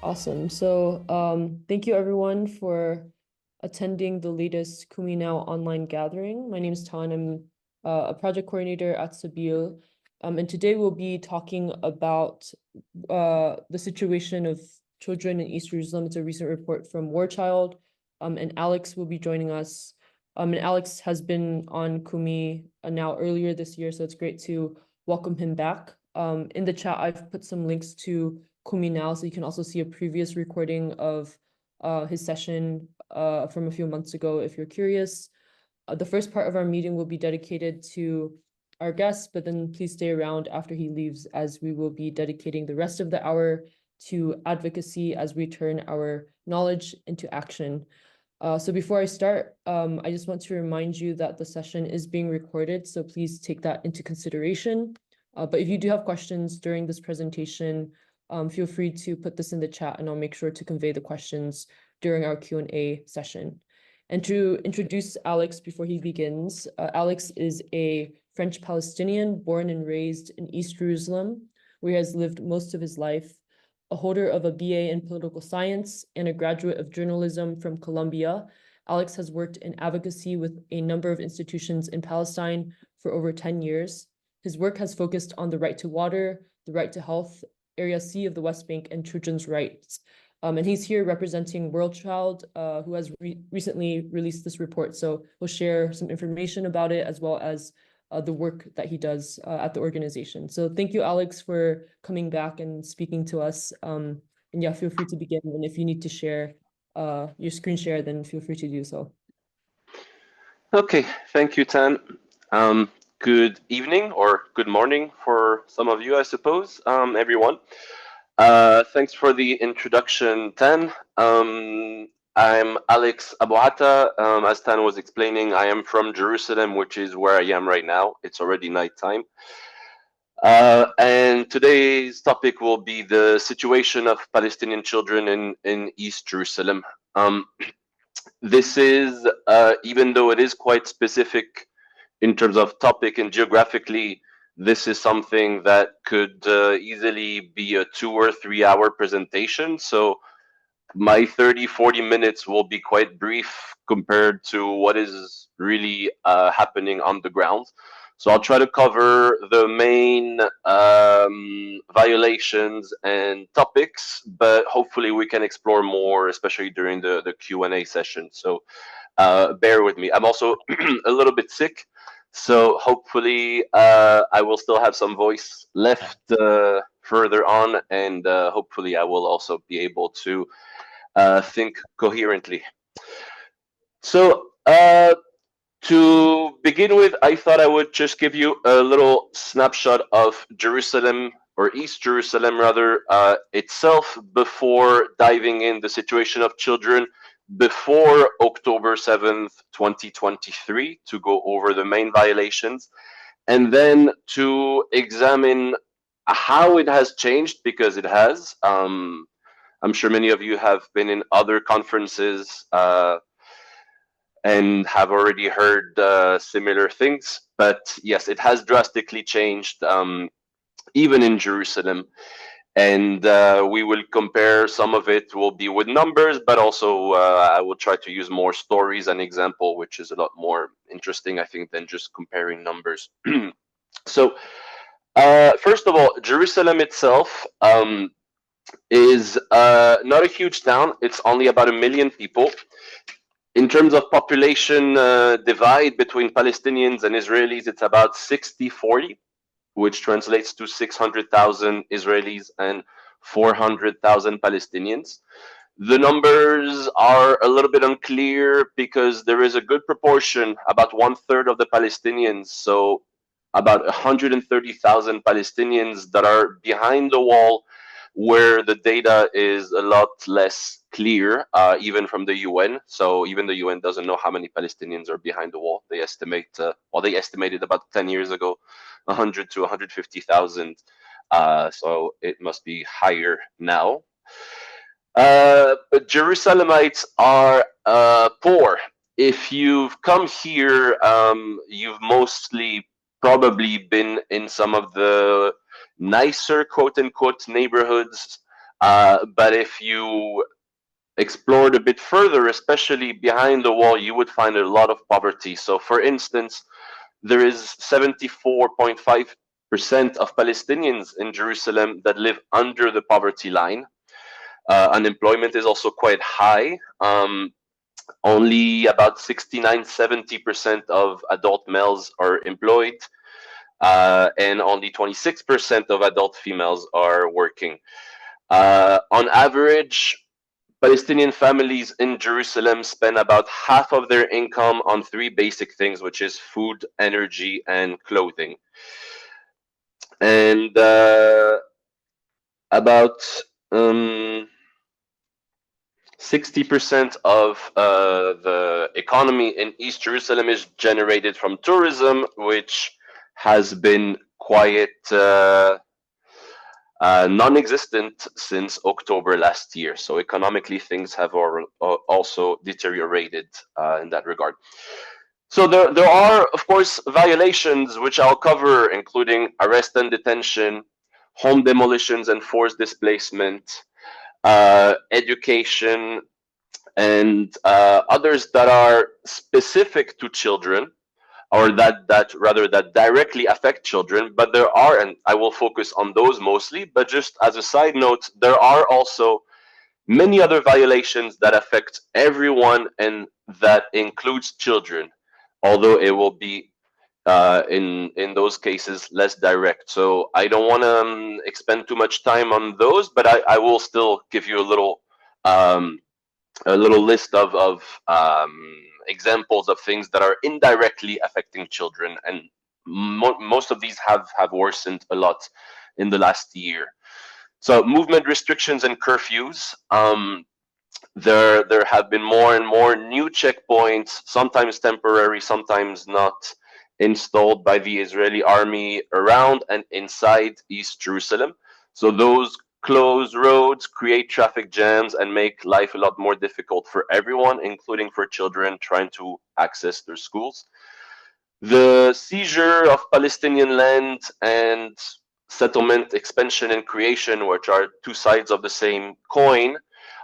Awesome. So, thank you everyone for attending the latest Kumi Now online gathering. My name is Tan. I'm a project coordinator at Sabil. And today we'll be talking about the situation of children in East Jerusalem. It's a recent report from War Child. And Alex will be joining us. And Alex has been on Kumi now earlier this year, so it's great to welcome him back. In the chat, I've put some links to Kumi Now, so you can also see a previous recording of his session from a few months ago if you're curious. The first part of our meeting will be dedicated to our guest, but then please stay around after he leaves, as we will be dedicating the rest of the hour to advocacy as we turn our knowledge into action. So before I start, I just want to remind you that the session is being recorded, so please take that into consideration. But if you do have questions during this presentation, feel free to put this in the chat and I'll make sure to convey the questions during our Q&A session. And to introduce Alex before he begins, Alex is a French Palestinian born and raised in East Jerusalem, where he has lived most of his life, a holder of a BA in political science and a graduate of journalism from Columbia. Alex has worked in advocacy with a number of institutions in Palestine for over 10 years. His work has focused on the right to water, the right to health, Area C of the West Bank, and children's rights. And he's here representing World Child, who has recently released this report. So we'll share some information about it as well as the work that he does at the organization. So thank you, Alex, for coming back and speaking to us. And yeah, feel free to begin. And if you need to share your screen share, then feel free to do so. Okay, thank you, Tan. Good evening or good morning for some of you, I suppose, everyone. Thanks for the introduction, Tan. I'm Alex Abouata. As Tan was explaining, I am from Jerusalem, which is where I am right now. It's already nighttime. And today's topic will be the situation of Palestinian children in East Jerusalem. This is, even though it is quite specific in terms of topic and geographically, this is something that could easily be a 2 or 3 hour presentation. So my 30-40 minutes will be quite brief compared to what is really happening on the ground. So I'll try to cover the main violations and topics, but hopefully we can explore more, especially during the Q&A session. So bear with me. I'm also a little bit sick, so hopefully I will still have some voice left further on, and hopefully I will also be able to think coherently. So to begin with, I thought I would just give you a little snapshot of Jerusalem, or East Jerusalem rather, itself, before diving in the situation of children before October 7th, 2023, to go over the main violations, and then to examine how it has changed, because it has. I'm sure many of you have been in other conferences and have already heard similar things. But yes, it has drastically changed, even in Jerusalem. And we will compare. Some of it will be with numbers, but also I will try to use more stories and example, which is a lot more interesting, I think, than just comparing numbers. So first of all, Jerusalem itself is not a huge town. It's only about 1 million people. In terms of population divide between Palestinians and Israelis, it's about 60-40, which translates to 600,000 Israelis and 400,000 Palestinians. The numbers are a little bit unclear because there is a good proportion, about 1/3 of the Palestinians, so about 130,000 Palestinians that are behind the wall, where the data is a lot less clear, even from the UN. So even the UN doesn't know how many Palestinians are behind the wall. They estimate, they estimated about 10 years ago, 100 to 150,000. So it must be higher now. But Jerusalemites are poor. If you've come here, you've mostly probably been in some of the nicer, quote unquote, neighborhoods But if you explored a bit further, especially behind the wall, you would find a lot of poverty. So, for instance, there is 74.5% of Palestinians in Jerusalem that live under the poverty line. Unemployment is also quite high. Only about 69-70% of adult males are employed, and only 26% of adult females are working. On average, Palestinian families in Jerusalem spend about half of their income on three basic things, which is food, energy, and clothing. And about 60% of the economy in East Jerusalem is generated from tourism, which has been quite non-existent since October last year. So economically, things have also deteriorated in that regard. So there are, of course, violations which I'll cover, including arrest and detention, home demolitions and forced displacement, education, and others that are specific to children, or that directly affect children. But there are, and I will focus on those mostly, but just as a side note, there are also many other violations that affect everyone, and that includes children, although it will be in those cases less direct. So I don't want to expend too much time on those, but I will still give you um, a little list of examples of things that are indirectly affecting children, and most of these have worsened a lot in the last year. So movement restrictions and curfews. There have been more and more new checkpoints, sometimes temporary, sometimes not, installed by the Israeli army around and inside East Jerusalem. So those close roads, create traffic jams, and make life a lot more difficult for everyone, including for children trying to access their schools. The seizure of Palestinian land and settlement expansion and creation, which are two sides of the same coin,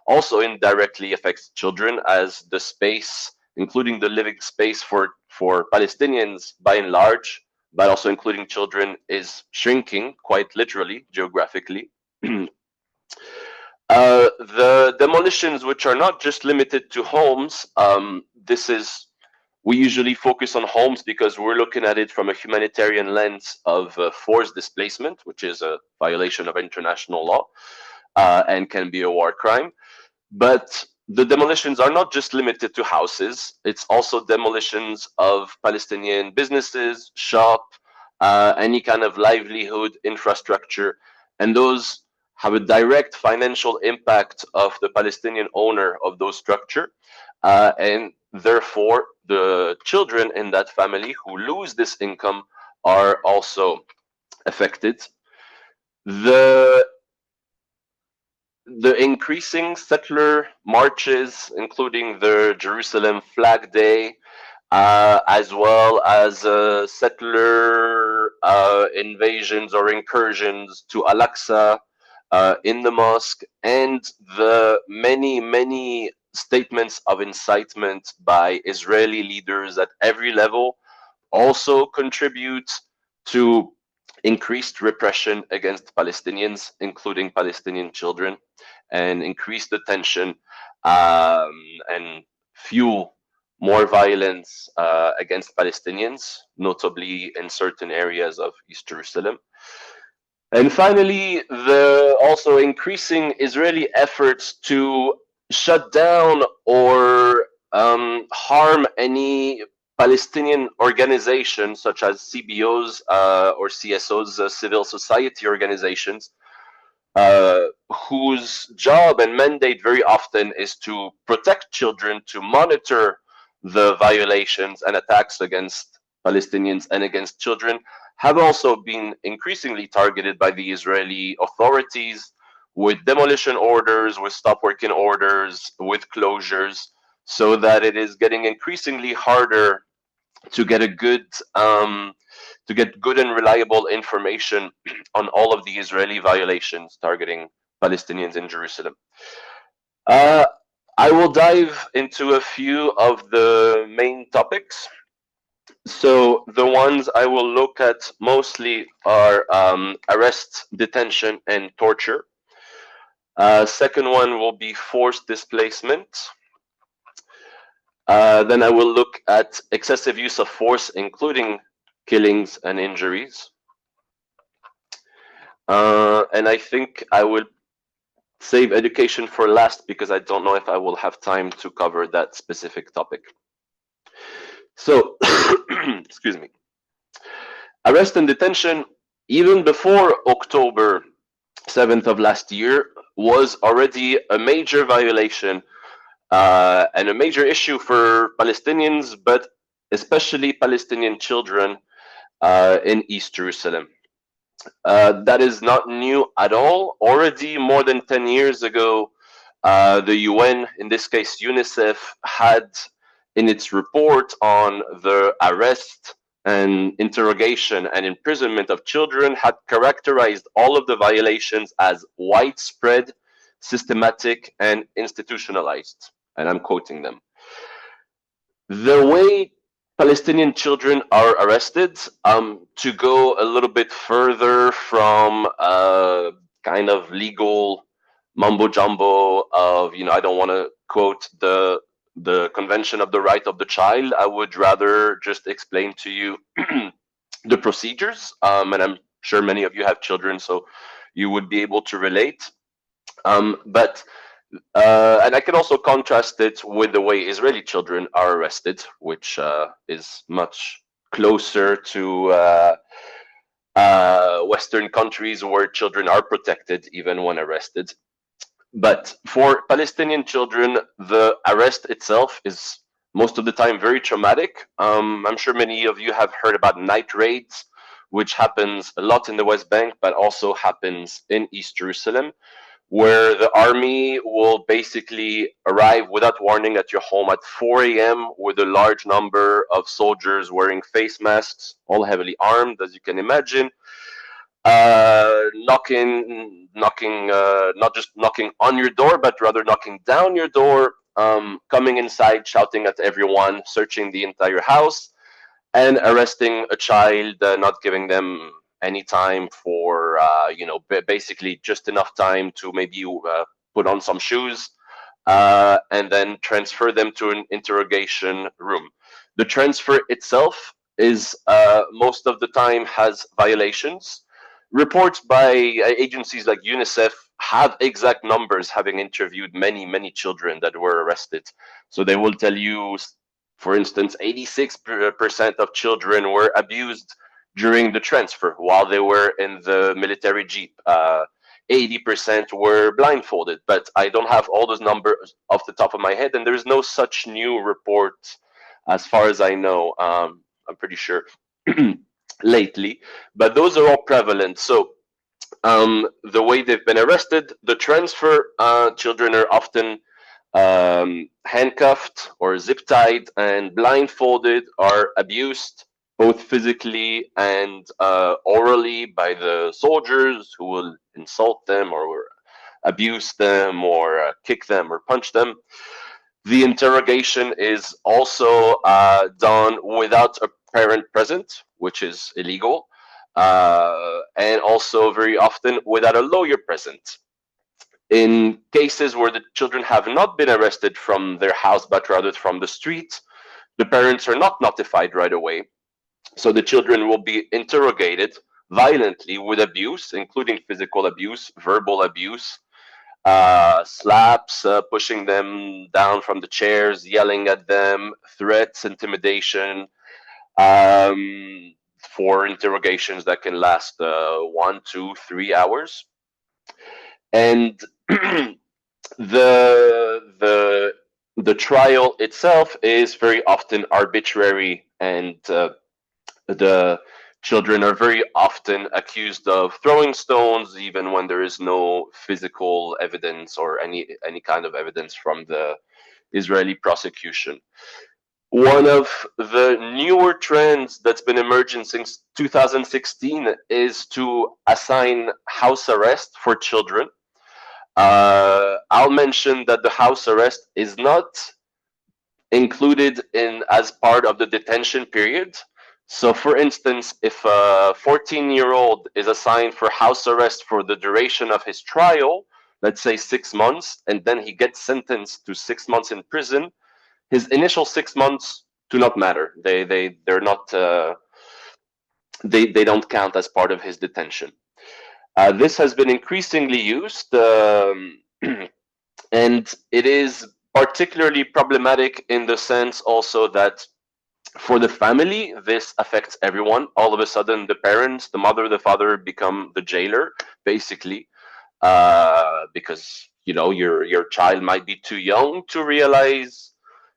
also indirectly affects children, as the space, including the living space for Palestinians by and large, but also including children, is shrinking quite literally, geographically. The demolitions, which are not just limited to homes, we usually focus on homes because we're looking at it from a humanitarian lens of forced displacement, which is a violation of international law and can be a war crime. But the demolitions are not just limited to houses, it's also demolitions of Palestinian businesses, shop, any kind of livelihood infrastructure, and those have a direct financial impact of the Palestinian owner of those structure, and therefore the children in that family who lose this income are also affected. The increasing settler marches, including the Jerusalem Flag Day, as well as settler invasions or incursions to Al-Aqsa in the mosque, and the many statements of incitement by Israeli leaders at every level also contribute to increased repression against Palestinians, including Palestinian children, and increase the tension and fuel more violence against Palestinians, notably in certain areas of East Jerusalem. And finally, the also increasing Israeli efforts to shut down or harm any Palestinian organizations such as CBOs or CSOs, civil society organizations, whose job and mandate very often is to protect children, to monitor the violations and attacks against Palestinians and against children, have also been increasingly targeted by the Israeli authorities with demolition orders, with stop working orders, with closures, so that it is getting increasingly harder to get a good to get good and reliable information on all of the Israeli violations targeting Palestinians in Jerusalem. Uh, I will dive into a few of the main topics. So the ones I will look at mostly are arrest, detention, and torture. Second one will be forced displacement. Then I will look at excessive use of force, including killings and injuries. And I think I will save education for last because I don't know if I will have time to cover that specific topic. So, excuse me. Arrest and detention, even before October 7th of last year, was already a major violation and a major issue for Palestinians, but especially Palestinian children in East Jerusalem. That is not new at all. Already more than 10 years ago, the UN, in this case UNICEF, had in its report on the arrest and interrogation and imprisonment of children had characterized all of the violations as widespread, systematic, and institutionalized. And I'm quoting them. The way Palestinian children are arrested, to go a little bit further from kind of legal mumbo jumbo of, I don't want to quote the Convention of the Right of the Child. I would rather just explain to you the procedures, and I'm sure many of you have children, so you would be able to relate. But and I can also contrast it with the way Israeli children are arrested, which is much closer to Western countries where children are protected even when arrested. But for Palestinian children, the arrest itself is most of the time very traumatic. I'm sure many of you have heard about night raids, which happens a lot in the West Bank, but also happens in East Jerusalem, where the army will basically arrive without warning at your home at 4 a.m. with a large number of soldiers wearing face masks, all heavily armed, as you can imagine, knocking, not just knocking on your door, but rather knocking down your door, coming inside, shouting at everyone, searching the entire house, and arresting a child, not giving them any time for, basically just enough time to maybe put on some shoes, and then transfer them to an interrogation room. The transfer itself is most of the time has violations. Reports by agencies like UNICEF have exact numbers, having interviewed many children that were arrested. So they will tell you, for instance, 86% of children were abused during the transfer while they were in the military jeep. 80% were blindfolded, but I don't have all those numbers off the top of my head, and there's no such new report as far as I know. I'm pretty sure lately, but those are all prevalent. So the way they've been arrested, the transfer, children are often handcuffed or zip tied and blindfolded, are abused both physically and orally by the soldiers, who will insult them or abuse them or kick them or punch them. The interrogation is also done without a parent present, which is illegal, and also very often without a lawyer present. In cases where the children have not been arrested from their house, but rather from the street, the parents are not notified right away. So the children will be interrogated violently with abuse, including physical abuse, verbal abuse, slaps, pushing them down from the chairs, yelling at them, threats, intimidation, for interrogations that can last 1, 2, 3 hours. And the trial itself is very often arbitrary, and the children are very often accused of throwing stones, even when there is no physical evidence or any kind of evidence from the Israeli prosecution. One of the newer trends that's been emerging since 2016 is to assign house arrest for children. I'll mention that the house arrest is not included in as part of the detention period. So, for instance, if a 14-year-old is assigned for house arrest for the duration of his trial, let's say 6 months, and then he gets sentenced to 6 months in prison, his initial 6 months do not matter. They're not they don't count as part of his detention. This has been increasingly used, and it is particularly problematic in the sense also that for the family, this affects everyone. All of a sudden, the parents, the mother, the father become the jailer, basically, because your child might be too young to realize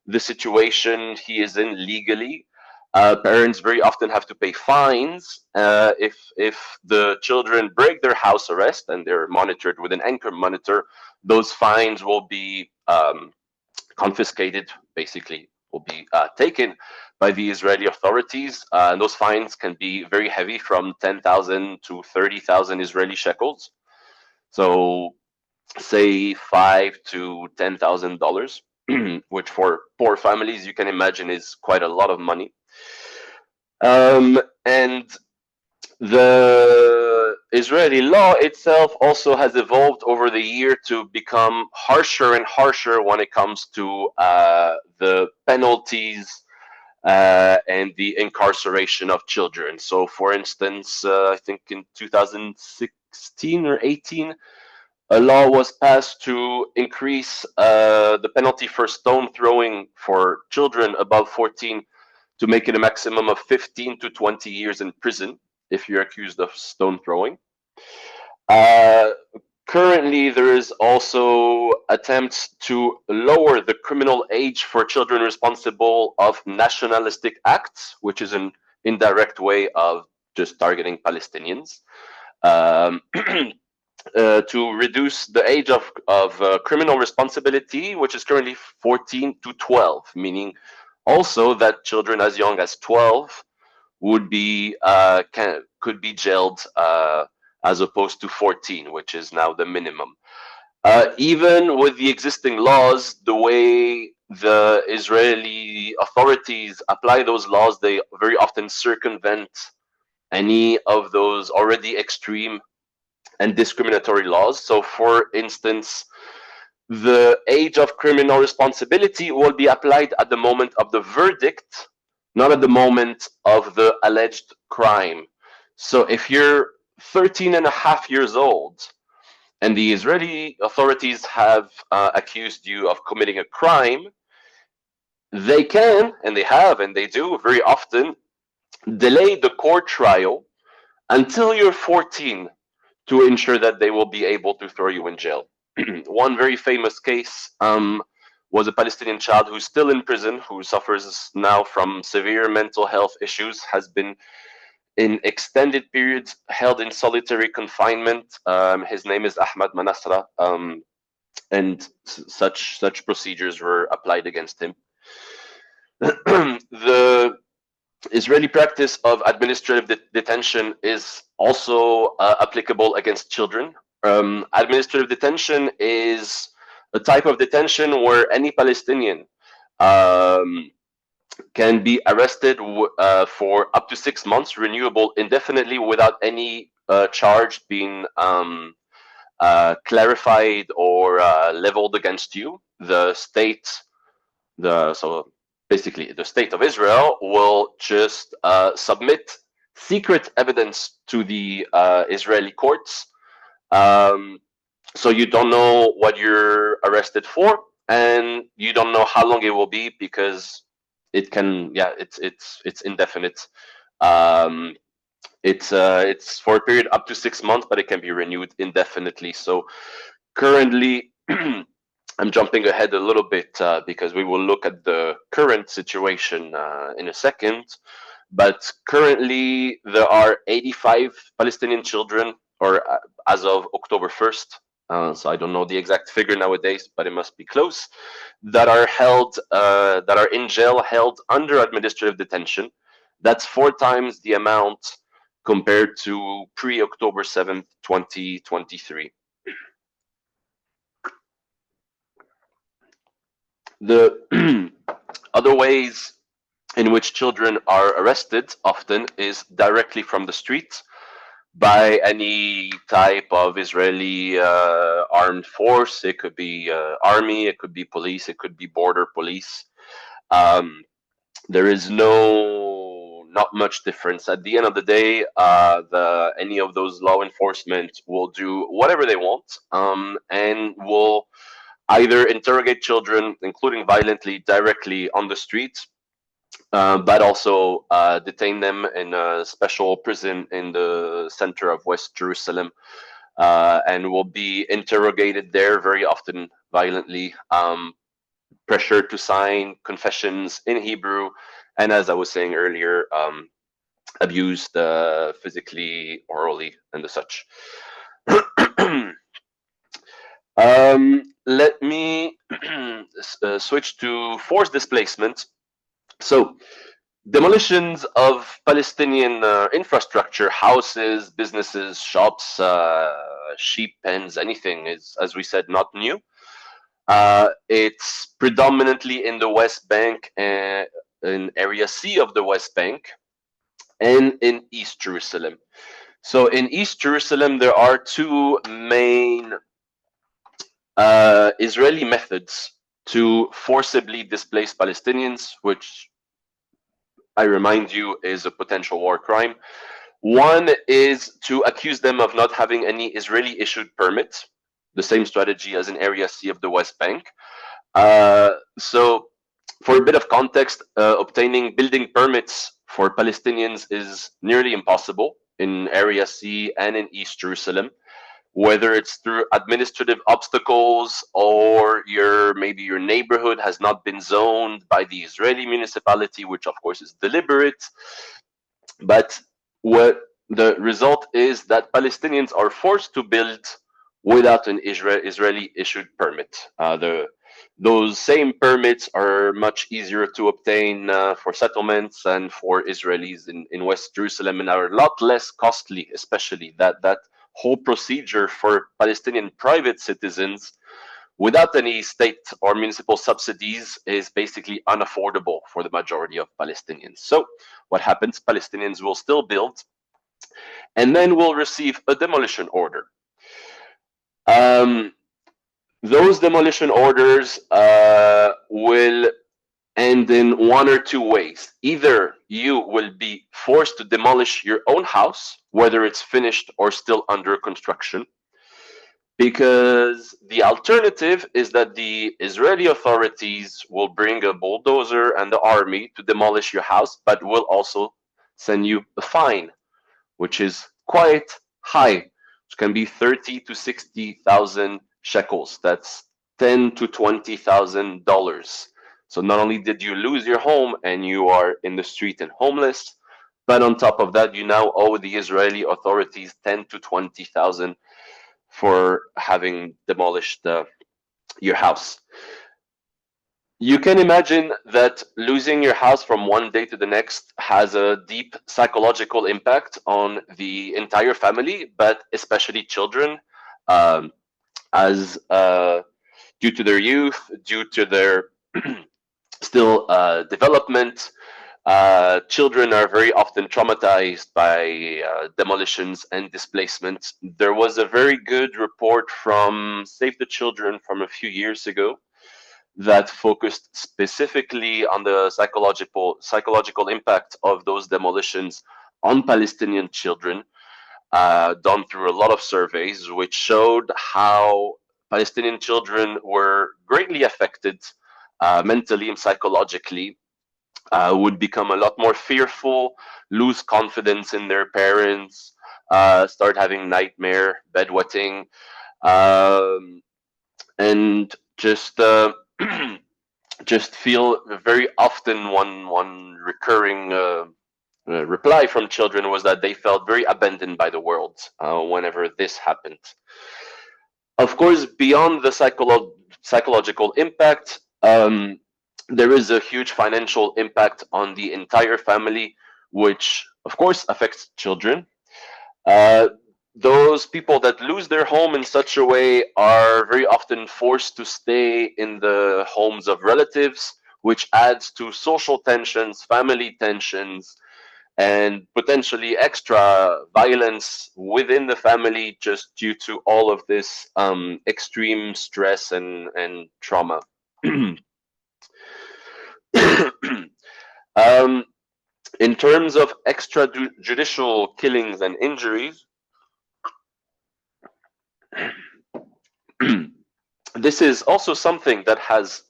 the situation he is in legally. Parents very often have to pay fines if the children break their house arrest and they're monitored with an anchor monitor. Those fines will be confiscated, basically, will be taken by the Israeli authorities. And those fines can be very heavy, from 10,000 to 30,000 Israeli shekels. So, say $5,000 to $10,000, which for poor families, you can imagine, is quite a lot of money. And the Israeli law itself also has evolved over the year to become harsher and harsher when it comes to the penalties and the incarceration of children. So, for instance, I think in 2016 or 18, a law was passed to increase the penalty for stone throwing for children above 14 to make it a maximum of 15 to 20 years in prison if you're accused of stone throwing. Uh, Currently, there is also attempts to lower the criminal age for children responsible of nationalistic acts, which is an indirect way of just targeting Palestinians. Um, to reduce the age of criminal responsibility, which is currently 14 to 12, meaning also that children as young as 12 would be could be jailed as opposed to 14, which is now the minimum. Even with the existing laws, the way the Israeli authorities apply those laws, they very often circumvent any of those already extreme and discriminatory laws. So, for instance, the age of criminal responsibility will be applied at the moment of the verdict, not at the moment of the alleged crime. So, if you're 13 and a half years old and the Israeli authorities have accused you of committing a crime, they can, and they have, and they do very often, delay the court trial until you're 14 to ensure that they will be able to throw you in jail. One very famous case was a Palestinian child who's still in prison, who suffers now from severe mental health issues, has been in extended periods held in solitary confinement. His name is Ahmad Manasra, and such procedures were applied against him. The Israeli practice of administrative detention is also applicable against children. Administrative detention is a type of detention where any Palestinian can be arrested for up to 6 months, renewable indefinitely, without any charge being clarified or leveled against you. The state, so basically the state of Israel, will just submit secret evidence to the Israeli courts. So you don't know what you're arrested for, and you don't know how long it will be, because it can, yeah, it's indefinite. Um, it's for a period up to 6 months, but it can be renewed indefinitely. So currently, I'm jumping ahead a little bit because we will look at the current situation in a second. But currently, there are 85 Palestinian children, or as of October 1st, so I don't know the exact figure nowadays, but it must be close, that are held, that are in jail, held under administrative detention. That's 4 times the amount compared to pre-October 7th, 2023. The other ways in which children are arrested often is directly from the street by any type of Israeli armed force. It could be army, it could be police, it could be border police. Um, there is not much difference. At the end of the day, the any of those law enforcement will do whatever they want, and will either interrogate children, including violently, directly on the street, but also detain them in a special prison in the center of West Jerusalem, and will be interrogated there very often violently, pressured to sign confessions in Hebrew, and as I was saying earlier, abused physically, orally, and the such. Let me switch to forced displacement. So, demolitions of Palestinian infrastructure, houses, businesses, shops, sheep pens, anything is, as we said, not new. It's predominantly in the West Bank, in Area C of the West Bank, and in East Jerusalem. So in East Jerusalem, there are two main Israeli methods to forcibly displace Palestinians, which I remind you is a potential war crime. One is to accuse them of not having any Israeli issued permit, the same strategy as in Area C of the West Bank. So, for a bit of context, obtaining building permits for Palestinians is nearly impossible in Area C and in East Jerusalem, whether it's through administrative obstacles or maybe your neighborhood has not been zoned by the Israeli municipality, which of course is deliberate. But what the result is that Palestinians are forced to build without an Israeli issued permit. Those same permits are much easier to obtain for settlements and for Israelis in West Jerusalem, and are a lot less costly, especially that whole procedure for Palestinian private citizens without any state or municipal subsidies is basically unaffordable for the majority of Palestinians. So what happens? Palestinians will still build and then will receive a demolition order. Those demolition orders will end in one or two ways. Either you will be forced to demolish your own house, whether it's finished or still under construction, because the alternative is that the Israeli authorities will bring a bulldozer and the army to demolish your house, but will also send you a fine, which is quite high, which can be 30 to 60,000 shekels. That's $10 to $20,000. So not only did you lose your home and you are in the street and homeless, but on top of that, you now owe the Israeli authorities 10 to 20,000 for having demolished your house. You can imagine that losing your house from one day to the next has a deep psychological impact on the entire family, but especially children, as due to their youth, due to their still development. Children are very often traumatized by demolitions and displacement. There was a very good report from Save the Children from a few years ago that focused specifically on the psychological impact of those demolitions on Palestinian children, done through a lot of surveys, which showed how Palestinian children were greatly affected mentally and psychologically, would become a lot more fearful, lose confidence in their parents, start having nightmare, bedwetting, and just feel very often one recurring reply from children was that they felt very abandoned by the world whenever this happened. Of course, beyond the psychological impact, there is a huge financial impact on the entire family, which of course affects children. Uh, those people that lose their home in such a way are very often forced to stay in the homes of relatives, which adds to social tensions, family tensions, and potentially extra violence within the family just due to all of this extreme stress and trauma. um, in terms of extrajudicial killings and injuries, this is also something that has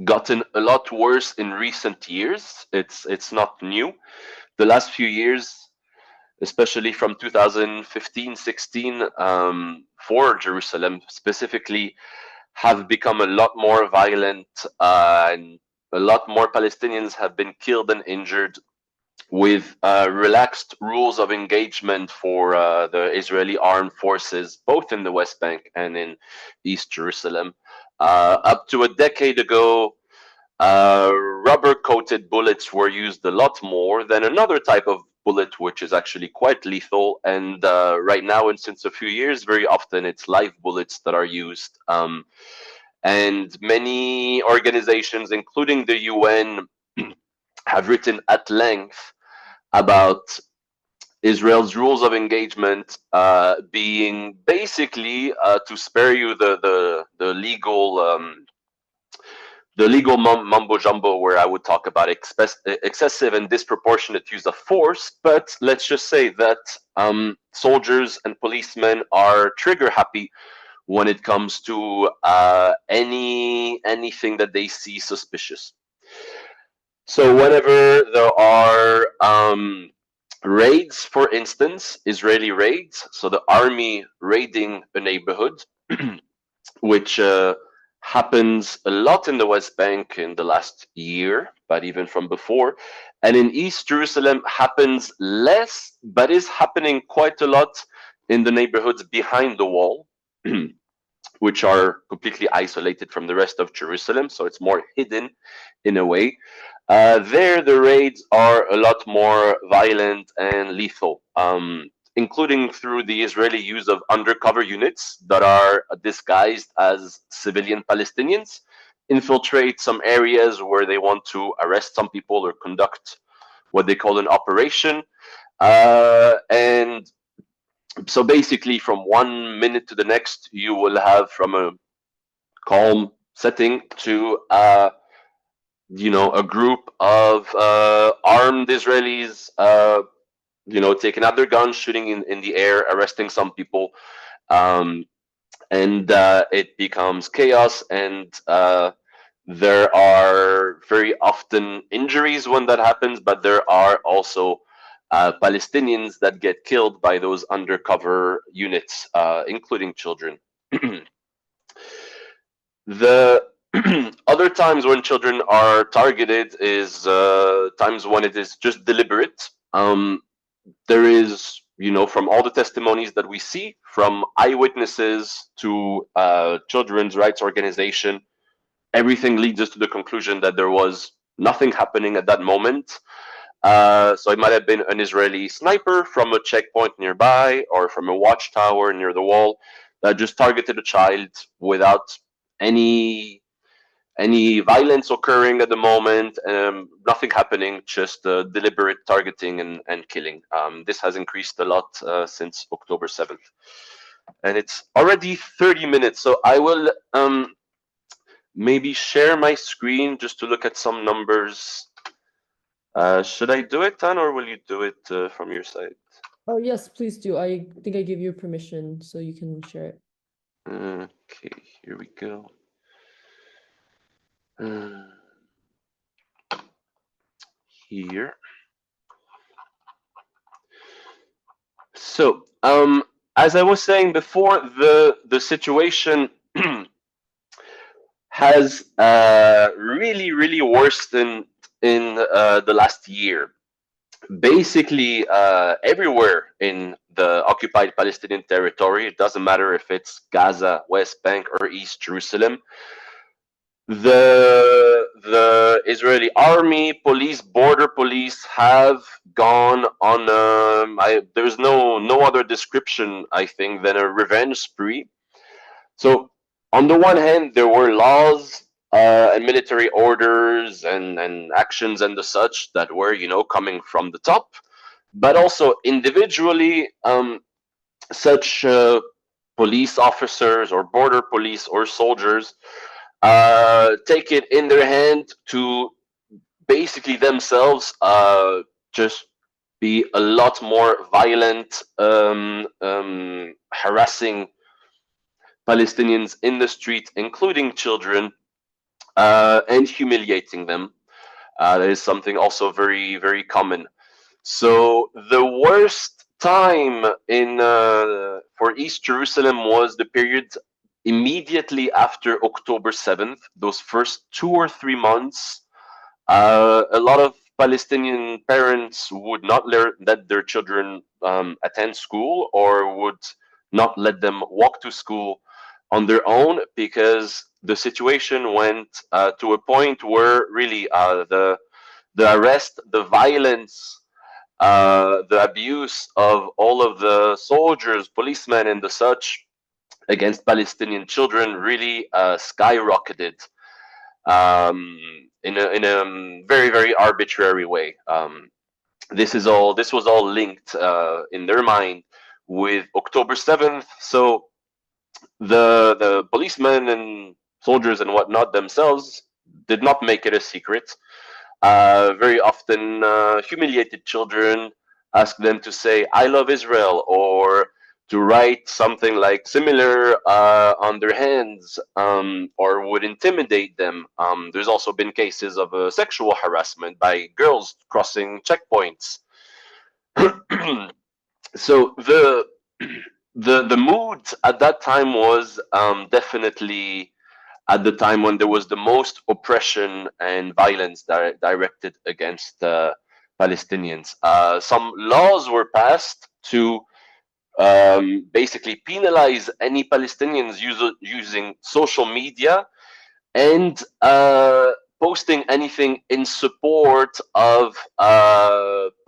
gotten a lot worse in recent years. It's not new. The last few years, especially from 2015-16, for Jerusalem specifically, have become a lot more violent, and a lot more Palestinians have been killed and injured, with relaxed rules of engagement for the Israeli armed forces, both in the West Bank and in East Jerusalem. Up to a decade ago, rubber coated bullets were used a lot more than another type of bullet, which is actually quite lethal. And right now, and since a few years, very often it's live bullets that are used. And many organizations, including the UN, have written at length about Israel's rules of engagement being basically to spare you the legal mumbo jumbo, where I would talk about excessive and disproportionate use of force. But let's just say that soldiers and policemen are trigger happy when it comes to anything that they see suspicious. So whenever there are raids, for instance, Israeli raids, so the army raiding a neighborhood, which happens a lot in the West Bank in the last year, but even from before. And in East Jerusalem happens less, but is happening quite a lot in the neighborhoods behind the wall, which are completely isolated from the rest of Jerusalem. So it's more hidden in a way. There, the raids are a lot more violent and lethal, including through the Israeli use of undercover units that are disguised as civilian Palestinians, infiltrate some areas where they want to arrest some people or conduct what they call an operation. And so basically, from 1 minute to the next, you will have from a calm setting to a group of armed Israelis, taking out their guns, shooting in the air, arresting some people, and it becomes chaos. And there are very often injuries when that happens, but there are also Palestinians that get killed by those undercover units, including children. The other times when children are targeted is times when it is just deliberate. There is, from all the testimonies that we see, from eyewitnesses to children's rights organization, everything leads us to the conclusion that there was nothing happening at that moment. So it might have been an Israeli sniper from a checkpoint nearby or from a watchtower near the wall that just targeted a child without any violence occurring at the moment, nothing happening, just deliberate targeting and killing. This has increased a lot since October 7th. And it's already 30 minutes, so I will maybe share my screen just to look at some numbers. Should I do it, Tan, or will you do it from your side? Oh, yes, please do. I think I gave you permission, so you can share it. Okay, here we go. Here. So, as I was saying before, the situation has really, really worsened in the last year. Basically, everywhere in the occupied Palestinian territory, it doesn't matter if it's Gaza, West Bank, or East Jerusalem, The Israeli army, police, border police have gone on. There's no other description, I think, than a revenge spree. So on the one hand, there were laws and military orders and actions and the such that were, coming from the top, but also individually, such police officers or border police or soldiers take it in their hand to basically themselves just be a lot more violent, harassing Palestinians in the street, including children, and humiliating them. That is something also very, very common. So the worst time in for East Jerusalem was the period immediately after October 7th. Those first 2 or 3 months, a lot of Palestinian parents would not let their children attend school, or would not let them walk to school on their own, because the situation went to a point where really the arrest, the violence, the abuse of all of the soldiers, policemen, and the such against Palestinian children really skyrocketed, in a very, very arbitrary way. This was all linked in their mind with October 7th. So the policemen and soldiers and whatnot themselves did not make it a secret. Very often, humiliated children ask them to say "I love Israel," or to write something like similar on their hands, or would intimidate them. There's also been cases of sexual harassment by girls crossing checkpoints. So the mood at that time was definitely at the time when there was the most oppression and violence directed against Palestinians. Some laws were passed to basically penalize any Palestinians using social media and posting anything in support of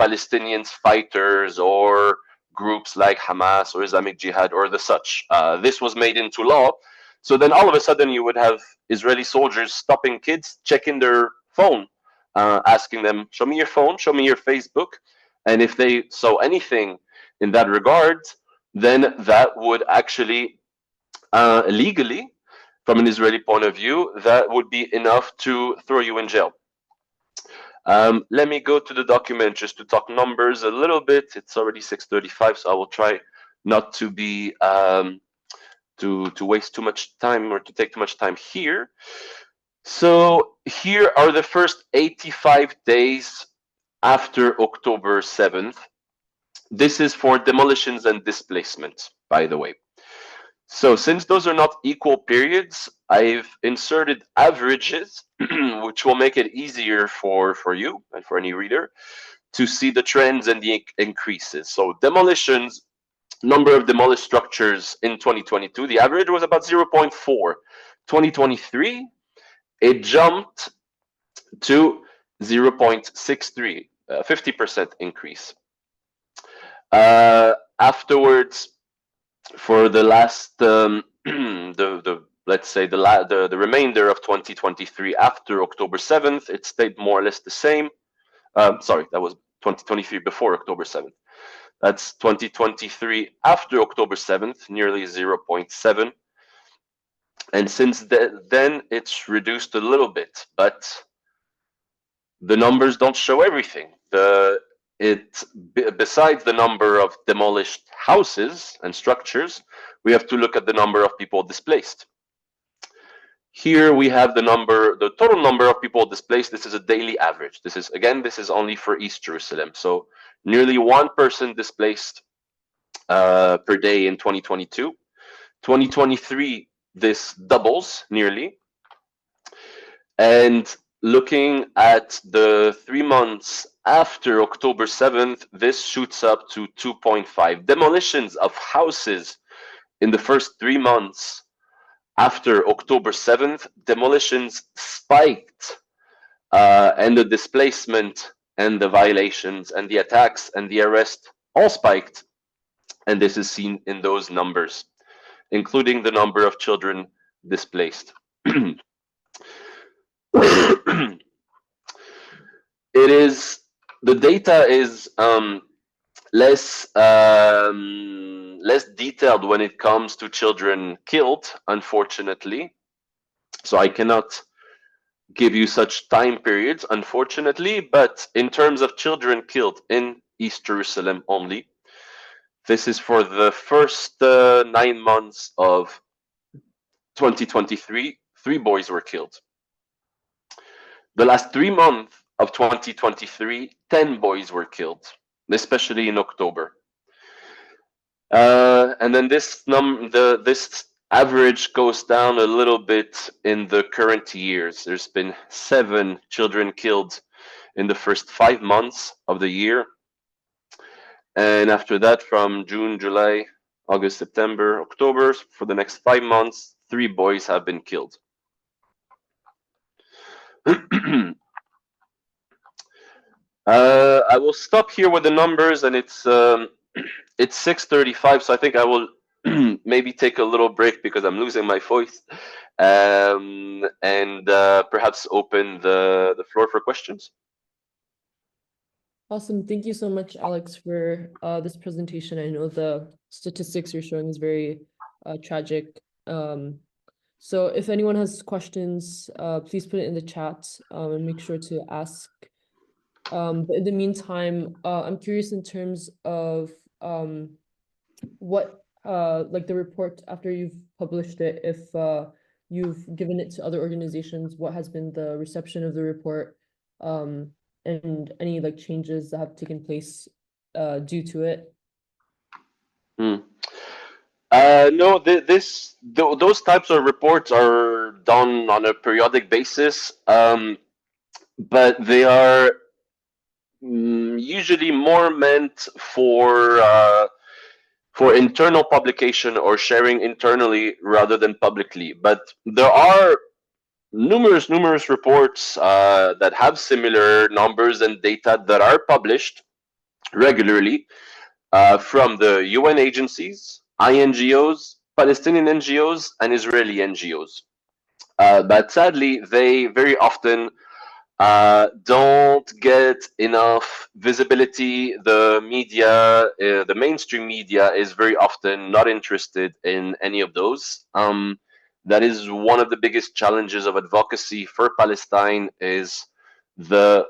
Palestinians fighters or groups like Hamas or Islamic Jihad or the such. This was made into law. So then all of a sudden you would have Israeli soldiers stopping kids, checking their phone, asking them, "Show me your phone, show me your Facebook." And if they saw anything in that regard, then that would actually legally, from an Israeli point of view, that would be enough to throw you in jail. Let me go to the document just to talk numbers a little bit. It's already 6:35, so I will try not to be to waste too much time or to take too much time here. So here are the first 85 days after October 7th. This is for demolitions and displacement, by the way. So since those are not equal periods, I've inserted averages, which will make it easier for you and for any reader to see the trends and the increases. So demolitions, number of demolished structures in 2022, the average was about 0.4. 2023, it jumped to 0.63, 50% increase. Afterwards, for the last let's say the remainder of 2023 after October 7th, it stayed more or less the same. Sorry, that was 2023 before October 7th. That's 2023 after October 7th, nearly 0.7. And since then, it's reduced a little bit, but the numbers don't show everything. Besides the number of demolished houses and structures, we have to look at the number of people displaced. Here we have the total number of people displaced. This is a daily average. This is only for East Jerusalem. So nearly one person displaced per day in 2022. 2023, this doubles nearly. And looking at the 3 months after October 7th, this shoots up to 2.5. Demolitions of houses in the first 3 months after October 7th, demolitions spiked, and the displacement and the violations and the attacks and the arrest all spiked. And this is seen in those numbers, including the number of children displaced. It is the data is less detailed when it comes to children killed, unfortunately. So I cannot give you such time periods, unfortunately. But in terms of children killed in East Jerusalem only, this is for the first 9 months of 2023. 3 boys were killed. The last 3 months of 2023, 10 boys were killed, especially in October. And then this average goes down a little bit in the current years. There's been 7 children killed in the first 5 months of the year. And after that, from June, July, August, September, October, for the next 5 months, 3 boys have been killed. I will stop here with the numbers, and it's 6:35, so I think I will maybe take a little break because I'm losing my voice, and perhaps open the floor for questions. Awesome. Thank you so much, Alex, for this presentation. I know the statistics you're showing is very tragic. So if anyone has questions, please put it in the chat and make sure to ask. But in the meantime, I'm curious in terms of what like the report after you've published it, if you've given it to other organizations, what has been the reception of the report, and any like changes that have taken place due to it? No, those types of reports are done on a periodic basis, but they are usually more meant for internal publication or sharing internally rather than publicly. But there are numerous reports that have similar numbers and data that are published regularly from the UN agencies, INGOs, Palestinian NGOs, and Israeli NGOs. But sadly, they very often don't get enough visibility. The media, the mainstream media, is very often not interested in any of those. That is one of the biggest challenges of advocacy for Palestine, is the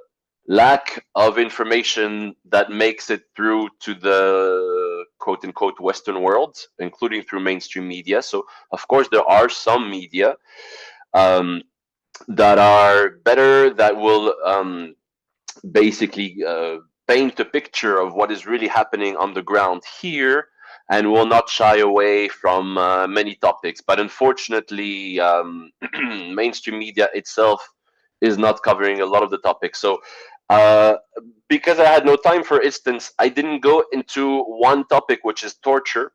lack of information that makes it through to the quote unquote Western world, including through mainstream media. So of course there are some media that are better, that will basically paint a picture of what is really happening on the ground here, and will not shy away from many topics. But unfortunately, mainstream media itself is not covering a lot of the topics. So because I had no time, for instance, I didn't go into one topic, which is torture,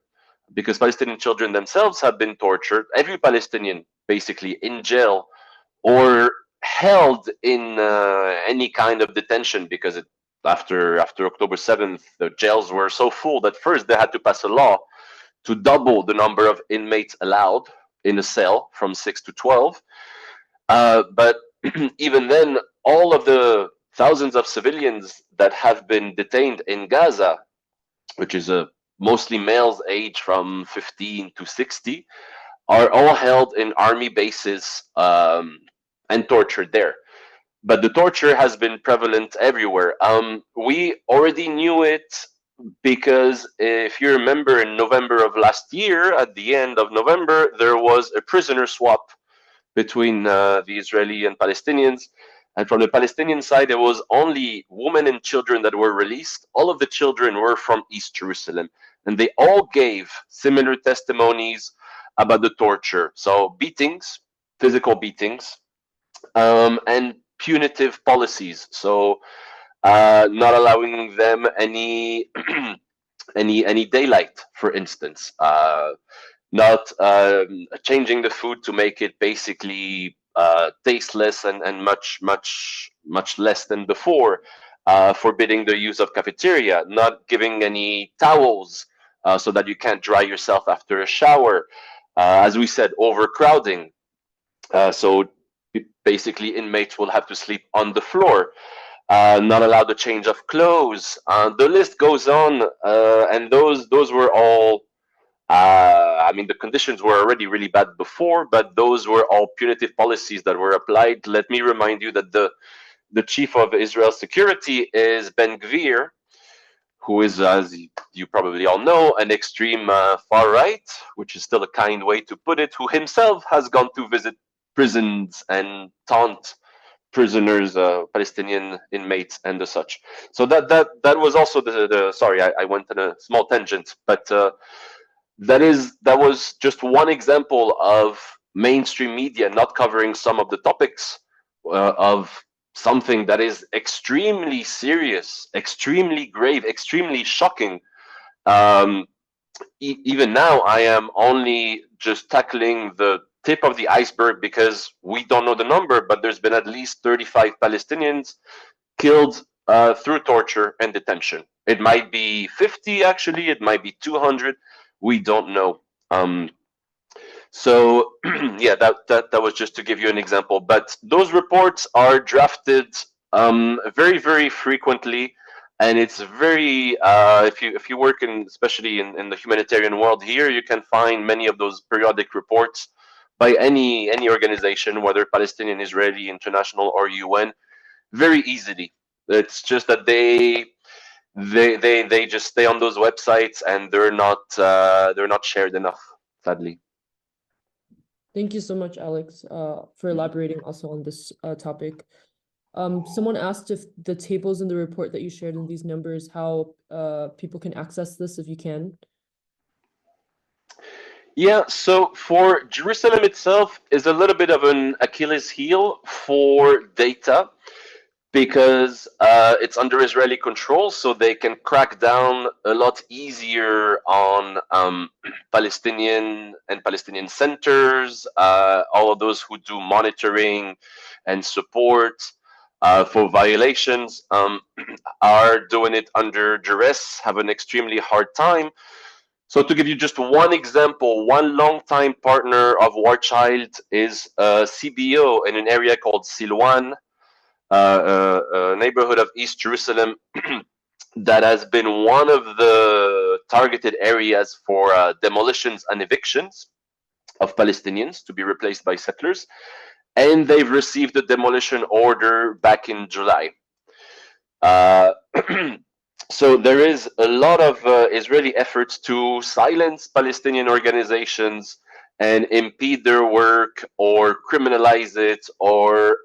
because Palestinian children themselves have been tortured. Every Palestinian basically in jail or held in any kind of detention, because after October 7th, the jails were so full that first they had to pass a law to double the number of inmates allowed in a cell from 6 to 12. But even then, all of the thousands of civilians that have been detained in Gaza, which is mostly males aged from 15 to 60, are all held in army bases and tortured there. But the torture has been prevalent everywhere. We already knew it because if you remember, in November of last year, at the end of November, there was a prisoner swap between the Israeli and Palestinians. And from the Palestinian side, there was only women and children that were released. All of the children were from East Jerusalem, and they all gave similar testimonies about the torture. So beatings, physical beatings, and punitive policies. So not allowing them any any daylight, for instance. not changing the food to make it basically tasteless and much less than before, forbidding the use of cafeteria, not giving any towels so that you can't dry yourself after a shower. As we said, overcrowding. So basically, inmates will have to sleep on the floor, not allowed the change of clothes. The list goes on, and those were all. I mean, the conditions were already really bad before, but those were all punitive policies that were applied. Let me remind you that the chief of Israel's security is Ben Gvir, who is, as you probably all know, an extreme far right, which is still a kind way to put it, who himself has gone to visit prisons and taunt prisoners, Palestinian inmates, and the such. So that was also the sorry, I went on a small tangent, but that was just one example of mainstream media not covering some of the topics of something that is extremely serious, extremely grave, extremely shocking. Um, Even now, I am only just tackling the tip of the iceberg because we don't know the number, but there's been at least 35 Palestinians killed through torture and detention. It might be 50, actually, it might be 200. We don't know. Um, so yeah, that was just to give you an example. But those reports are drafted very frequently, and it's very if you work in especially in the humanitarian world here, you can find many of those periodic reports by any organization, whether Palestinian, Israeli, international, or UN, very easily. It's just that they just stay on those websites and they're not shared enough, sadly. Thank you so much, Alex, for elaborating also on this topic. Someone asked if the tables in the report that you shared in these numbers, how people can access this, if you can. Yeah, so for Jerusalem itself is a little bit of an Achilles heel for data because it's under Israeli control, so they can crack down a lot easier on Palestinian centers, all of those who do monitoring and support for violations are doing it under duress, have an extremely hard time. So to give you just one example, one longtime partner of War Child is CBO in an area called Silwan, a neighborhood of East Jerusalem that has been one of the targeted areas for demolitions and evictions of Palestinians to be replaced by settlers. And they've received a demolition order back in July. Uh, so there is a lot of Israeli efforts to silence Palestinian organizations and impede their work or criminalize it or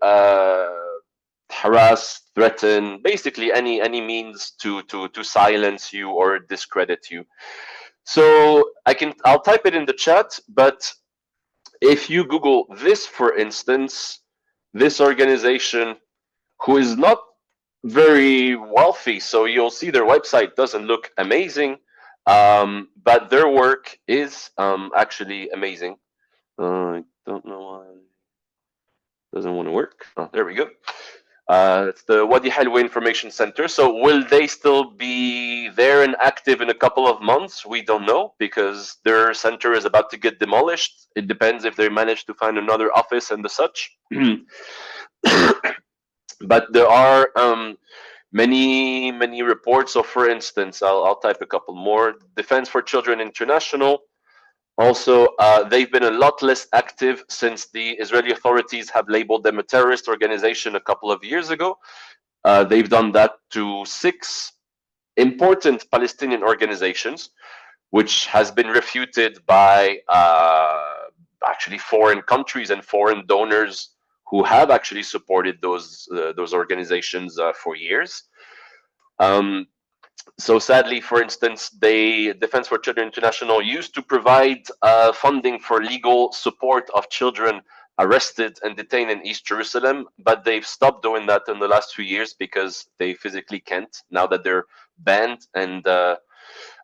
harass, threaten, basically any means to silence you or discredit you. So I'll type it in the chat, but if you Google this, for instance, this organization who is not very wealthy, so you'll see their website doesn't look amazing, but their work is actually amazing. I don't know why it doesn't want to work. Oh, there we go. It's the Wadi Halwa Information Center. So will they still be there and active in a couple of months? We don't know because their center is about to get demolished. It depends if they manage to find another office and the such. But there are many reports. So for instance, I'll type a couple more. Defense for Children International. Also, they've been a lot less active since the Israeli authorities have labeled them a terrorist organization a couple of years ago. They've done that to 6 important Palestinian organizations, which has been refuted by actually foreign countries and foreign donors who have actually supported those organizations for years. So sadly, for instance, Defense for Children International used to provide funding for legal support of children arrested and detained in East Jerusalem, but they've stopped doing that in the last few years because they physically can't now that they're banned and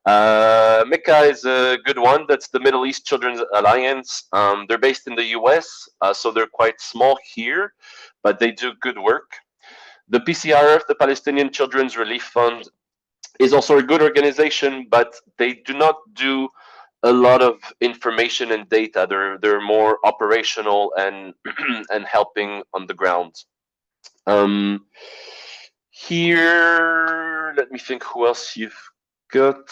Mecca is a good one. That's the Middle East Children's Alliance. They're based in the US, so they're quite small here, but they do good work. The PCRF, the Palestinian Children's Relief Fund, is also a good organization, but they do not do a lot of information and data. They're more operational and and helping on the ground. Um, Here, let me think who else you've got.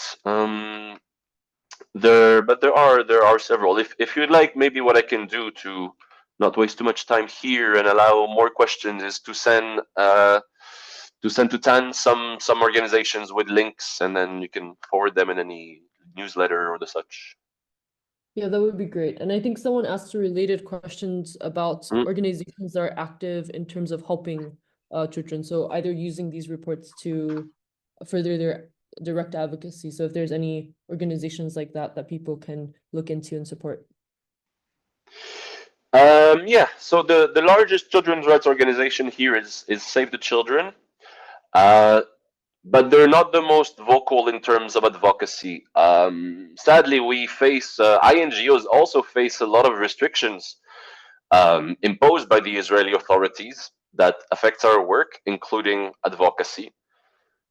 There are several. If you'd like, maybe what I can do to not waste too much time here and allow more questions is to send to Tan some organizations with links, and then you can forward them in any newsletter or the such. Yeah, that would be great. And I think someone asked related questions about Mm. organizations that are active in terms of helping children. So either using these reports to further their direct advocacy. So if there's any organizations like that that people can look into and support. Yeah, so the largest children's rights organization here is Save the Children. Uh, but they're not the most vocal in terms of advocacy. Sadly, we face INGOs also face a lot of restrictions imposed by the Israeli authorities that affects our work, including advocacy.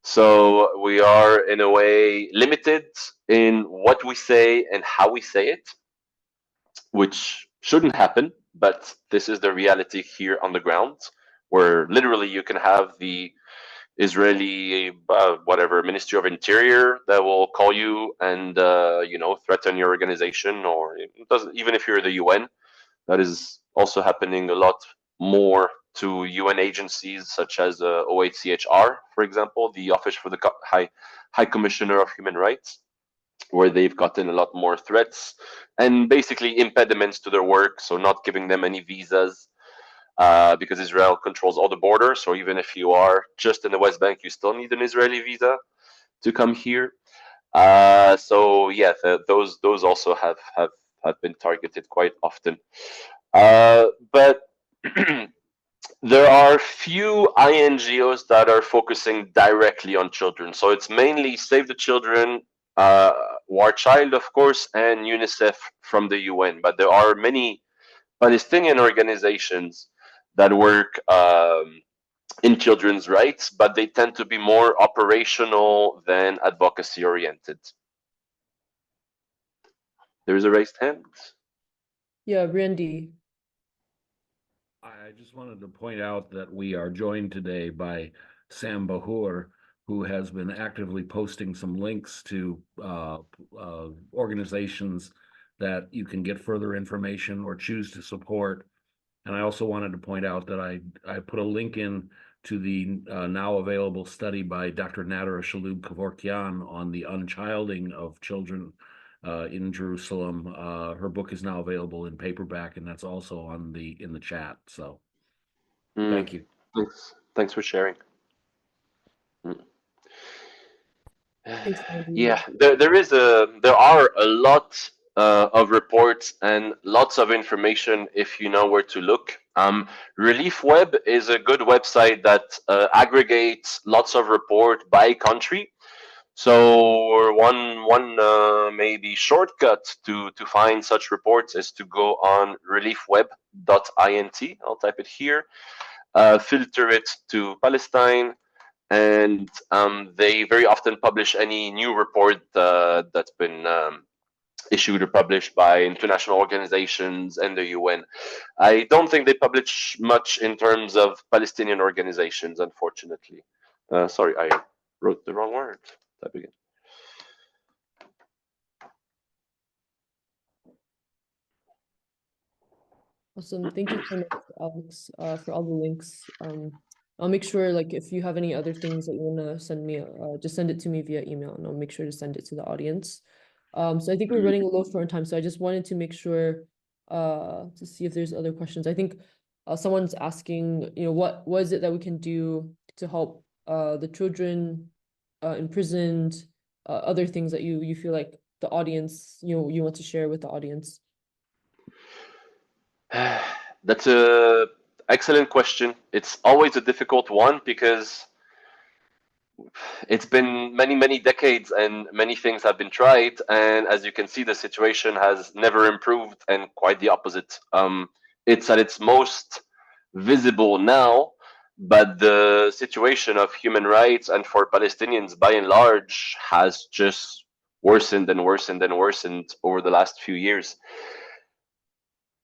So we are in a way limited in what we say and how we say it, which shouldn't happen, but this is the reality here on the ground, where literally you can have the Israeli whatever Ministry of Interior that will call you and threaten your organization, or it doesn't, even if you're the UN. That is also happening a lot more to UN agencies such as OHCHR, for example, the Office for the High Commissioner of Human Rights, where they've gotten a lot more threats and basically impediments to their work, so not giving them any visas because Israel controls all the borders. So even if you are just in the West Bank, you still need an Israeli visa to come here. So yeah, those also have been targeted quite often. But there are few INGOs that are focusing directly on children. So it's mainly Save the Children, War Child, of course, and UNICEF from the UN. But there are many Palestinian organizations that work in children's rights, but they tend to be more operational than advocacy oriented. There's a raised hand. Yeah, Randy. I just wanted to point out that we are joined today by Sam Bahur, who has been actively posting some links to organizations that you can get further information or choose to support. And I also wanted to point out that I put a link in to the now available study by Dr. Nadira Shalhoub-Kevorkian on the unchilding of children in Jerusalem. Her book is now available in paperback, and that's also in the chat. So, thank you. Thanks for sharing. Thanks, Randy. Yeah, there are a lot of reports and lots of information if you know where to look. Relief Web is a good website that aggregates lots of report by country. So one maybe shortcut to find such reports is to go on reliefweb.int. I'll type it here. Filter it to Palestine, and they very often publish any new report that's been issued or published by international organizations and the UN. I don't think they publish much in terms of Palestinian organizations, unfortunately. Sorry, I wrote the wrong word. Type again. Awesome. Thank you so much, Alex, for all the links. I'll make sure, like, if you have any other things that you want to send me, just send it to me via email, and I'll make sure to send it to the audience. So I think we're running a little short on time, so I just wanted to make sure to see if there's other questions. I think someone's asking, what is it that we can do to help the children imprisoned, other things that you feel like the audience, you want to share with the audience. That's a excellent question. It's always a difficult one because it's been many decades, and many things have been tried, and as you can see, the situation has never improved, and quite the opposite. It's at its most visible now, but the situation of human rights and for Palestinians by and large has just worsened and worsened and worsened over the last few years.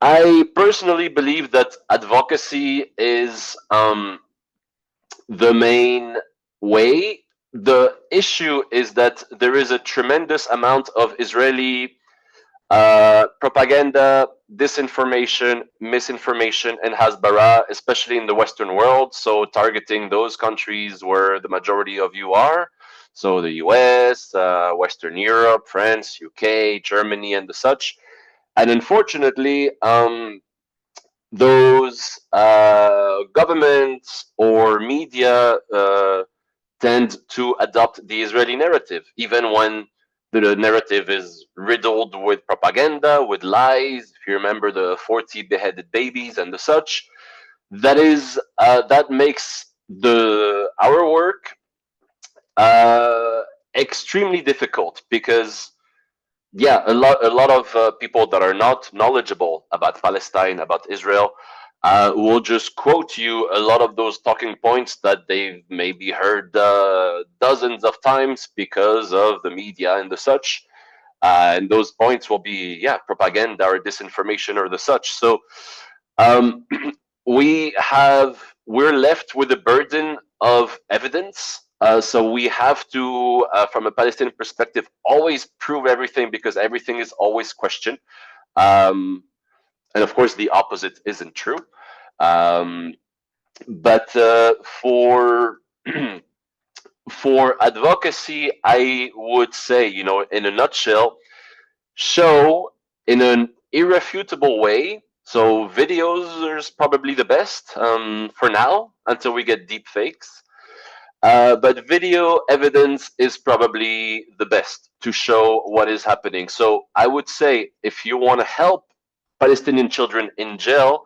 I personally believe that advocacy is the main way. The issue is that there is a tremendous amount of Israeli propaganda, disinformation, misinformation, and hasbara, especially in the Western world. So targeting those countries where the majority of you are. So the US, Western Europe, France, UK, Germany, and the such. And unfortunately, those governments or media tend to adopt the Israeli narrative, even when the narrative is riddled with propaganda, with lies. If you remember the 40 beheaded babies and the such, that makes the our work uh, extremely difficult, because yeah, a lot of people that are not knowledgeable about Palestine, about Israel, will just quote you a lot of those talking points that they've maybe heard dozens of times because of the media and the such. And those points will be, yeah, propaganda or disinformation or the such. So um, we're left with the burden of evidence. So we have to, from a Palestinian perspective, always prove everything, because everything is always questioned. Um, and of course, the opposite isn't true. Um, but for for advocacy, I would say, in a nutshell, show in an irrefutable way. So videos is probably the best for now, until we get deep fakes. But video evidence is probably the best to show what is happening. So I would say, if you want to help Palestinian children in jail,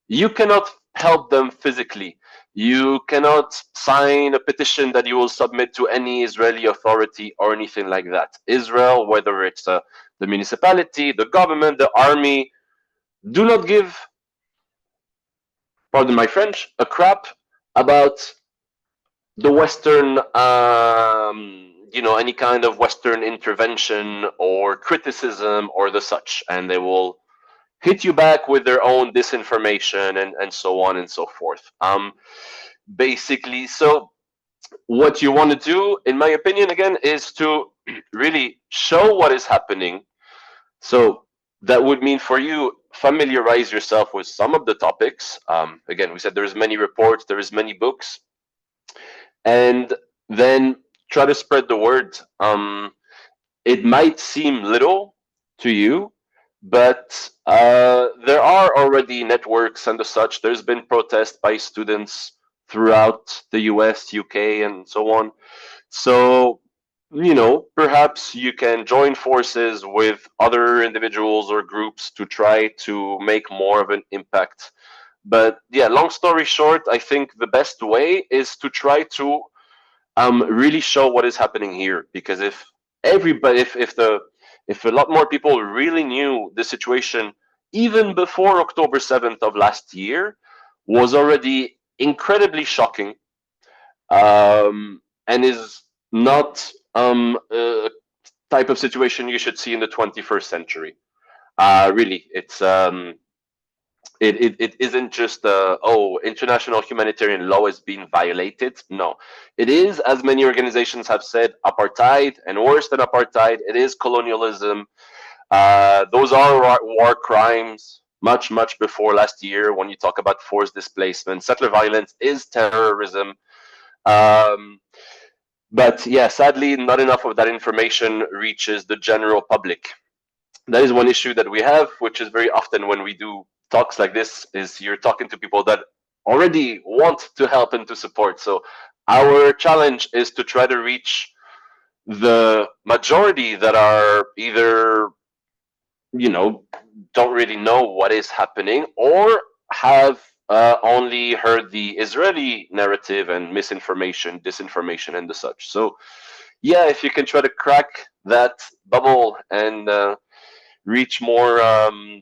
you cannot help them physically. You cannot sign a petition that you will submit to any Israeli authority or anything like that. Israel, whether it's the municipality, the government, the army, do not give, pardon my French, a crap about the Western, any kind of Western intervention or criticism or the such, and they will hit you back with their own disinformation and so on and so forth. Basically, so what you want to do, in my opinion, again, is to really show what is happening. So that would mean for you, familiarize yourself with some of the topics. Again, we said there's many reports, there is many books, and then try to spread the word. It might seem little to you, but there are already networks and the such. There's been protests by students throughout the US, UK, and so on. So, perhaps you can join forces with other individuals or groups to try to make more of an impact. But yeah, long story short, I think the best way is to try to really show what is happening here. Because if everybody, if a lot more people really knew the situation even before October 7th of last year, was already incredibly shocking, and is not a type of situation you should see in the 21st century. Really, it isn't just international humanitarian law is being violated. No, it is, as many organizations have said, apartheid, and worse than apartheid, it is colonialism. Those are war crimes, much before last year. When you talk about forced displacement, settler violence is terrorism. But yeah, sadly, not enough of that information reaches the general public. That is one issue that we have, which is very often when we do talks like this, is you're talking to people that already want to help and to support. So our challenge is to try to reach the majority that are either, don't really know what is happening, or have only heard the Israeli narrative and misinformation, disinformation, and the such. So, yeah, if you can try to crack that bubble and reach more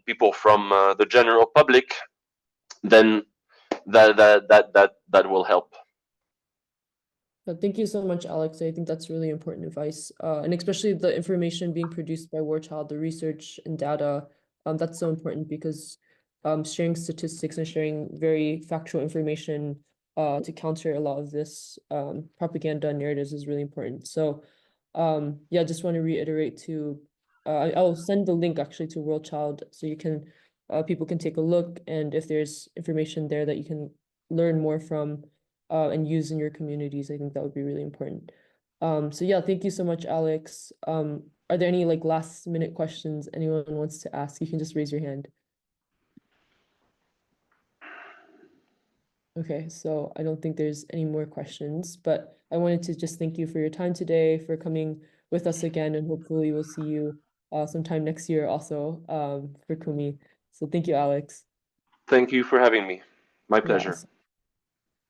people from the general public, then that will help. Thank you so much, Alex. I think that's really important advice. And especially the information being produced by War Child, the research and data, that's so important because sharing statistics and sharing very factual information to counter a lot of this propaganda narratives is really important. So yeah, just want to reiterate to I'll send the link actually to World Child so you can people can take a look, and if there's information there that you can learn more from and use in your communities, I think that would be really important. So yeah, thank you so much, Alex. Are there any like last minute questions anyone wants to ask? You can just raise your hand. Okay, so I don't think there's any more questions, but I wanted to just thank you for your time today, for coming with us again, and hopefully we'll see you sometime next year also for Kumi. So thank you, Alex. Thank you for having me. My pleasure. Yes.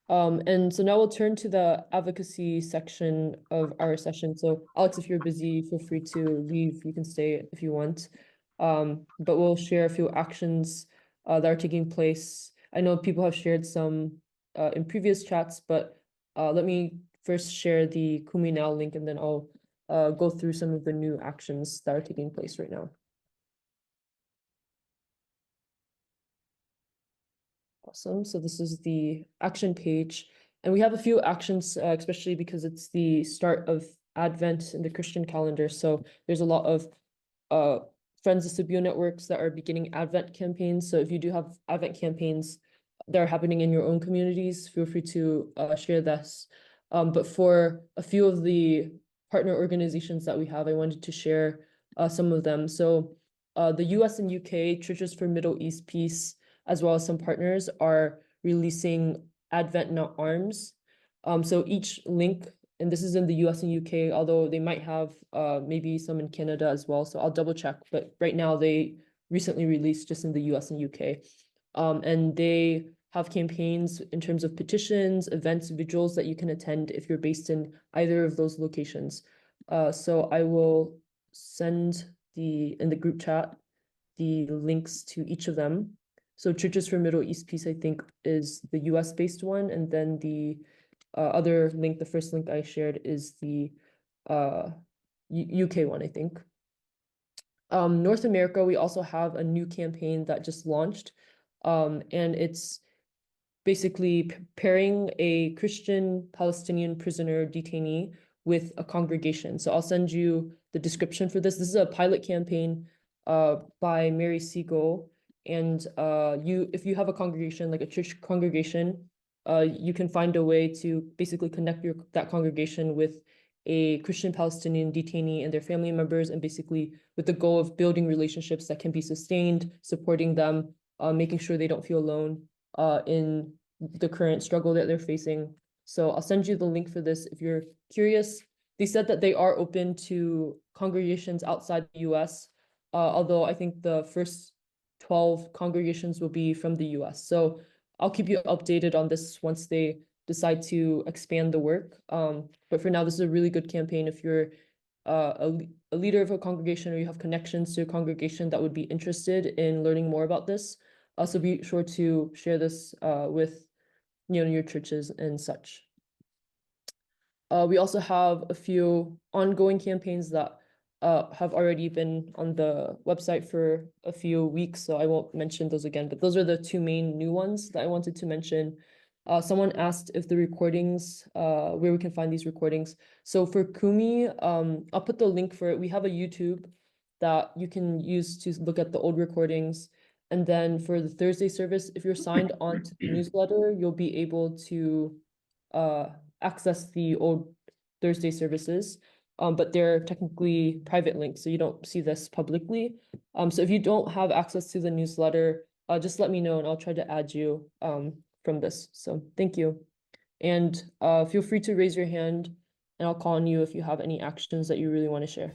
And so now we'll turn to the advocacy section of our session. So Alex, if you're busy, feel free to leave. You can stay if you want. But we'll share a few actions that are taking place. I know people have shared some in previous chats, but let me first share the Kumi Now link, and then I'll go through some of the new actions that are taking place right now. Awesome. So this is the action page, and we have a few actions, especially because it's the start of Advent in the Christian calendar. So there's a lot of Friends of Sibiu networks that are beginning Advent campaigns. So if you do have Advent campaigns that are happening in your own communities, feel free to share this. But for a few of the partner organizations that we have, I wanted to share some of them. So the US and UK Churches for Middle East Peace, as well as some partners, are releasing Advent Not Arms. So each link, and this is in the US and UK, although they might have maybe some in Canada as well. So I'll double check, but right now they recently released just in the US and UK. And they have campaigns in terms of petitions, events, vigils that you can attend if you're based in either of those locations. So I will send in the group chat the links to each of them. So Churches for Middle East Peace, I think, is the US based one. And then the other link, the first link I shared, is the UK one, I think. North America, we also have a new campaign that just launched. And it's basically pairing a Christian Palestinian prisoner detainee with a congregation. So I'll send you the description for this. This is a pilot campaign by Mary Siegel. And if you have a congregation, like a church congregation, you can find a way to basically connect that congregation with a Christian Palestinian detainee and their family members, and basically with the goal of building relationships that can be sustained, supporting them, making sure they don't feel alone in the current struggle that they're facing. So I'll send you the link for this if you're curious. They said that they are open to congregations outside the US, although I think the first 12 congregations will be from the US. So I'll keep you updated on this once they decide to expand the work. But for now, this is a really good campaign if you're a leader of a congregation or you have connections to a congregation that would be interested in learning more about this. Also, be sure to share this with your churches and such. We also have a few ongoing campaigns that have already been on the website for a few weeks, so I won't mention those again, but those are the two main new ones that I wanted to mention. Someone asked if the recordings, where we can find these recordings. So for Kumi, I'll put the link for it. We have a YouTube that you can use to look at the old recordings. And then for the Thursday service, if you're signed on to the newsletter, you'll be able to access the old Thursday services, but they're technically private links, so you don't see this publicly. So if you don't have access to the newsletter, just let me know and I'll try to add you from this. So thank you. And feel free to raise your hand and I'll call on you if you have any actions that you really want to share.